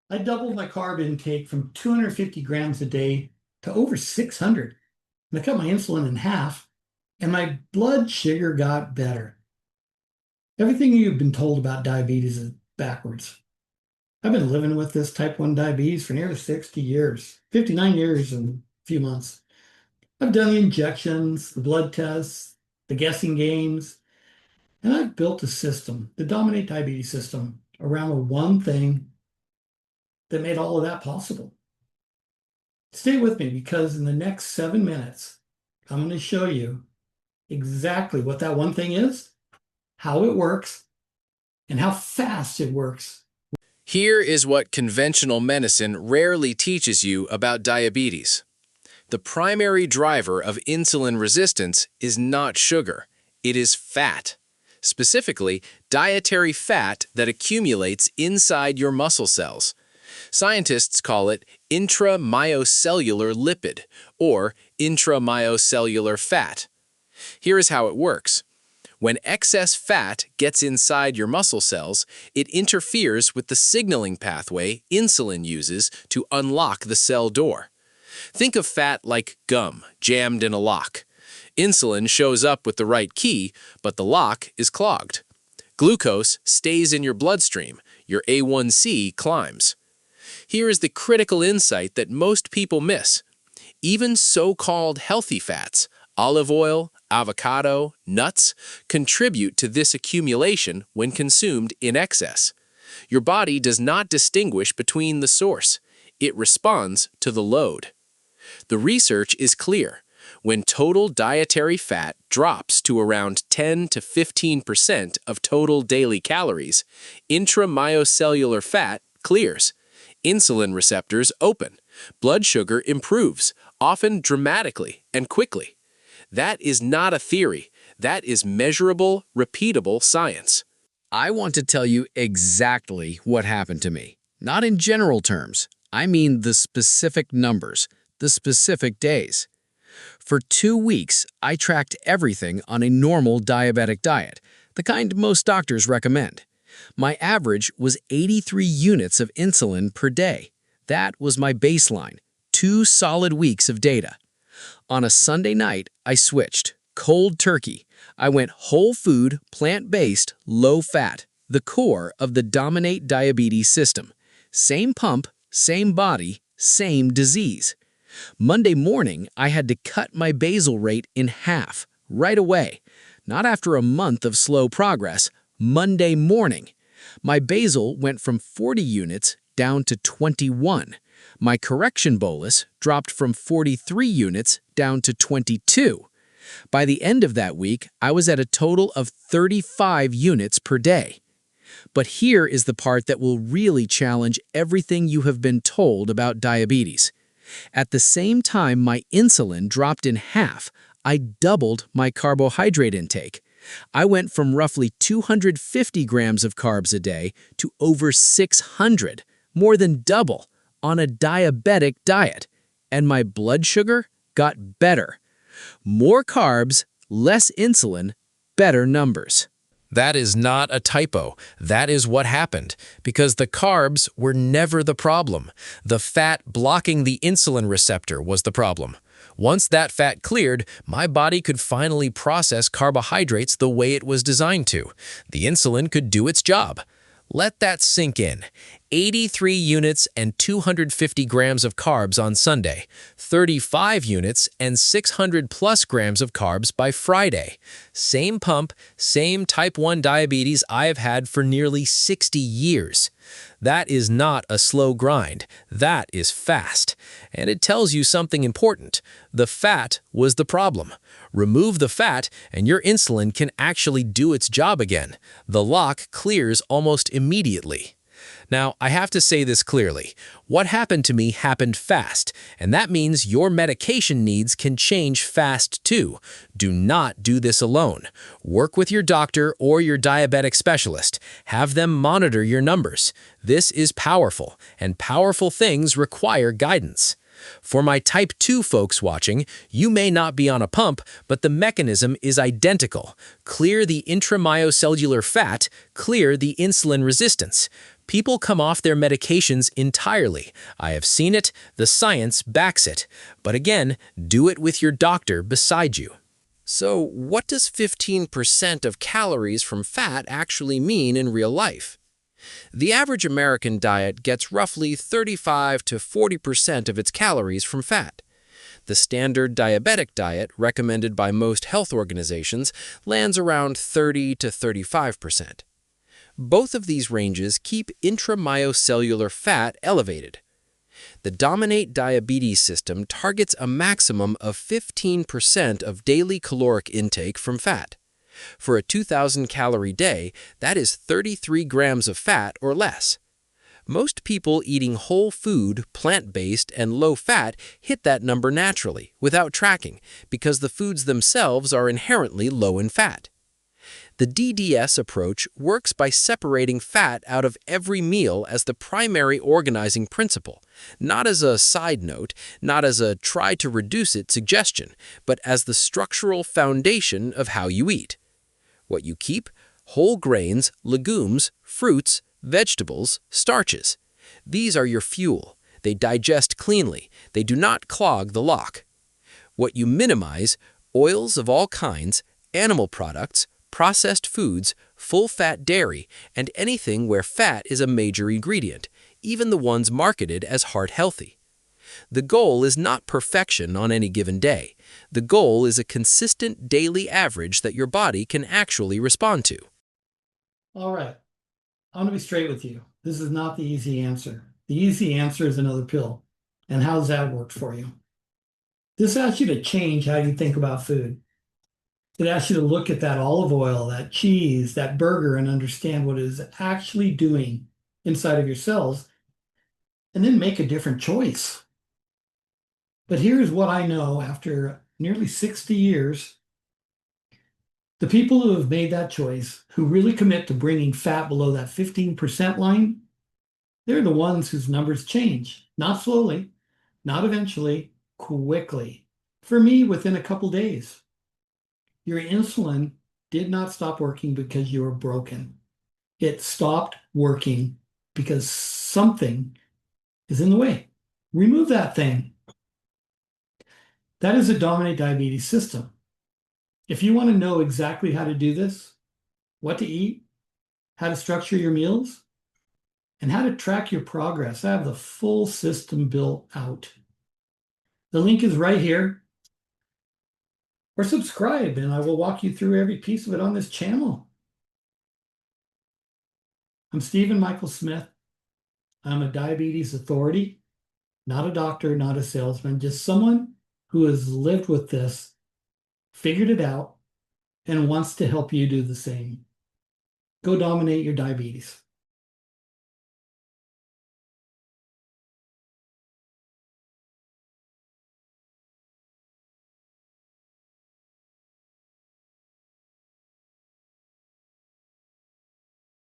I doubled my carb intake from 250 grams a day to over 600. And I cut my insulin in half, and my blood sugar got better. Everything you've been told about diabetes is backwards. I've been living with this type 1 diabetes for nearly 60 years, 59 years and a few months. I've done the injections, the blood tests, the guessing games, and I've built a system, the Dominate Diabetes system, around the one thing that made all of that possible. Stay with me because in the next 7 minutes, I'm going to show you exactly what that one thing is, how it works, and how fast it works. Here is what conventional medicine rarely teaches you about diabetes. The primary driver of insulin resistance is not sugar, it is fat. Specifically, dietary fat that accumulates inside your muscle cells. Scientists call it intramyocellular lipid, or intramyocellular fat. Here is how it works. When excess fat gets inside your muscle cells, it interferes with the signaling pathway insulin uses to unlock the cell door. Think of fat like gum jammed in a lock. Insulin shows up with the right key, but the lock is clogged. Glucose stays in your bloodstream, your A1C climbs. Here is the critical insight that most people miss. Even so-called healthy fats, olive oil, avocado, nuts, contribute to this accumulation when consumed in excess. Your body does not distinguish between the source. It responds to the load. The research is clear. When total dietary fat drops to around 10 to 15% of total daily calories, intramyocellular fat clears. Insulin receptors open. Blood sugar improves, often dramatically and quickly. That is not a theory. That is measurable, repeatable science. I want to tell you exactly what happened to me. Not in general terms. I mean the specific numbers, the specific days. For 2 weeks, I tracked everything on a normal diabetic diet, the kind most doctors recommend. My average was 83 units of insulin per day. That was my baseline, 2 solid weeks of data. On a Sunday night, I switched. Cold turkey. I went whole food, plant-based, low-fat, the core of the Dominate Diabetes system. Same pump, same body, same disease. Monday morning, I had to cut my basal rate in half, right away. Not after a month of slow progress, Monday morning. My basal went from 40 units down to 21. My correction bolus dropped from 43 units down to 22. By the end of that week, I was at a total of 35 units per day. But here is the part that will really challenge everything you have been told about diabetes. At the same time my insulin dropped in half, I doubled my carbohydrate intake. I went from roughly 250 grams of carbs a day to over 600, more than double, on a diabetic diet. And my blood sugar got better. More carbs, less insulin, better numbers. That is not a typo. That is what happened, because the carbs were never the problem. The fat blocking the insulin receptor was the problem. Once that fat cleared, my body could finally process carbohydrates the way it was designed to. The insulin could do its job. Let that sink in. 83 units and 250 grams of carbs on Sunday, 35 units and 600 plus grams of carbs by Friday. Same pump, same type 1 diabetes I have had for nearly 60 years. That is not a slow grind. That is fast. And it tells you something important. The fat was the problem. Remove the fat and your insulin can actually do its job again. The lock clears almost immediately. Now, I have to say this clearly. What happened to me happened fast, and that means your medication needs can change fast too. Do not do this alone. Work with your doctor or your diabetic specialist. Have them monitor your numbers. This is powerful, and powerful things require guidance. For my type 2 folks watching, you may not be on a pump, but the mechanism is identical. Clear the intramyocellular fat, clear the insulin resistance. People come off their medications entirely. I have seen it, the science backs it. But again, do it with your doctor beside you. So, what does 15% of calories from fat actually mean in real life? The average American diet gets roughly 35 to 40% of its calories from fat. The standard diabetic diet, recommended by most health organizations, lands around 30 to 35%. Both of these ranges keep intramyocellular fat elevated. The Dominate Diabetes system targets a maximum of 15% of daily caloric intake from fat. For a 2,000-calorie day, that is 33 grams of fat or less. Most people eating whole food, plant-based, and low-fat hit that number naturally, without tracking, because the foods themselves are inherently low in fat. The DDS approach works by separating fat out of every meal as the primary organizing principle, not as a side note, not as a try-to-reduce-it suggestion, but as the structural foundation of how you eat. What you keep? Whole grains, legumes, fruits, vegetables, starches. These are your fuel. They digest cleanly. They do not clog the lock. What you minimize? Oils of all kinds, animal products, processed foods, full-fat dairy, and anything where fat is a major ingredient, even the ones marketed as heart-healthy. The goal is not perfection on any given day. The goal is a consistent daily average that your body can actually respond to. All right. I'm going to be straight with you. This is not the easy answer. The easy answer is another pill. And how does that work for you? This asks you to change how you think about food. It asks you to look at that olive oil, that cheese, that burger, and understand what it is actually doing inside of your cells, and then make a different choice. But here's what I know after nearly 60 years. The people who have made that choice, who really commit to bringing fat below that 15% line, they're the ones whose numbers change. Not slowly, not eventually, quickly. For me, within a couple days. Your insulin did not stop working because you were broken. It stopped working because something is in the way. Remove that thing. That is a Dominate Diabetes system. If you want to know exactly how to do this, what to eat, how to structure your meals, and how to track your progress, I have the full system built out. The link is right here. Or subscribe, and I will walk you through every piece of it on this channel. I'm Stephen Michael Smith. I'm a diabetes authority, not a doctor, not a salesman, just someone who has lived with this, figured it out, and wants to help you do the same. Go dominate your diabetes.